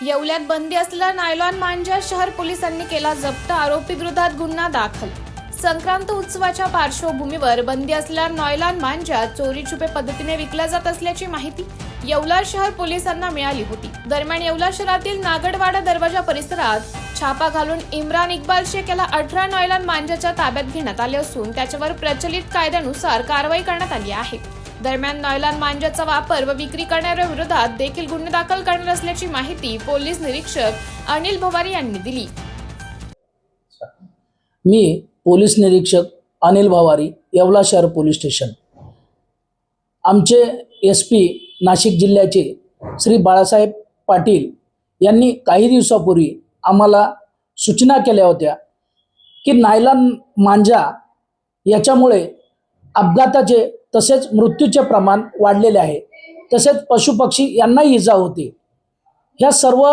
येवल्यात बंदी असलेला नायलॉन मांजा शहर पोलिसांनी केला जप्त, आरोपी विरोधात गुन्हा दाखल। संक्रांत उत्सवाच्या पार्श्वभूमीवर बंदी असलेला नायलॉन मांजा चोरी छुपे पद्धतीने विकला जात असल्याची माहिती येवला शहर पोलिसांना मिळाली होती। दरम्यान येवला शहरातील नागडवाडा दरवाजा परिसरात छापा घालून इम्रान इक्बाल शेख याला 18 नायलॉन मांजाच्या ताब्यात घेण्यात आले असून त्याच्यावर प्रचलित कायद्यानुसार कारवाई करण्यात आली आहे। दरम्यान नायलॉन मांजाचा वापर व विक्री करणाऱ्या विरोधात देखील गुन्हे दाखल करणार असल्याची माहिती पोलीस निरीक्षक अनिल भवारी यांनी दिली। मी पोलीस निरीक्षक अनिल भवारी, येवला शहर पोलीस स्टेशन। आमचे SP नाशिक जिल्ह्याचे श्री बाळासाहेब पाटील यांनी काही दिवसापूर्वी आम्हाला सूचना केल्या होत्या की नायलॉन मांजा याच्यामुळे अपघाताचे तसेच मृत्यूचे प्रमाण वाढलेले आहे, तसेच पशुपक्षी यांनाही इजा होते। ह्या सर्व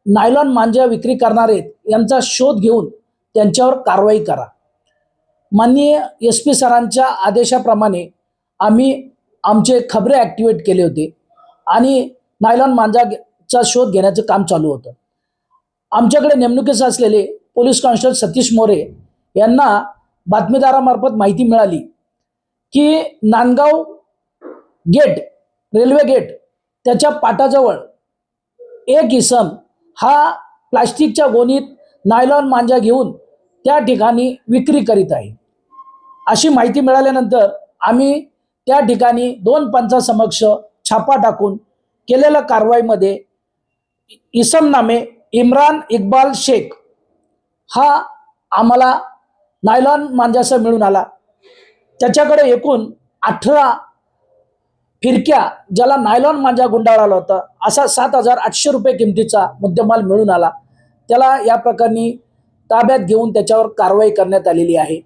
नायलॉन मांजा विक्री करणारे यांचा शोध घेऊन त्यांच्यावर कारवाई करा। माननीय SP सरांच्या आदेशाप्रमाणे आम्ही आमचे खबरे ॲक्टिवेट केले होते आणि नायलॉन मांजाचा शोध घेण्याचं काम चालू होतं। आमच्याकडे नेमणुकीस असलेले पोलीस कॉन्स्टेबल सतीश मोरे यांना बातमीदारामार्फत माहिती मिळाली की नांदगाव गेट, रेल्वे गेट त्याच्या पाटाजवळ एक इसम हा प्लास्टिकच्या गोणीत नायलॉन मांजा घेऊन त्या ठिकाणी विक्री करीत आहे। अशी माहिती मिळाल्यानंतर आम्ही त्या ठिकाणी 2 पंचासमक्ष छापा टाकून केलेल्या कारवाईमध्ये इसम नामे इम्रान इक्बाल शेख हा आम्हाला नायलॉन मांजासह मिळून आला। त्याच्याकडे एकूण 18 फिरक्या ज्याला नायलॉन मांजा गुंडाळला होता असा 7,800 रुपये किमतीचा मुद्देमाल मिळून आला। त्याला या प्रकरणी ताब्यात घेऊन त्याच्यावर कारवाई करण्यात आलेली आहे।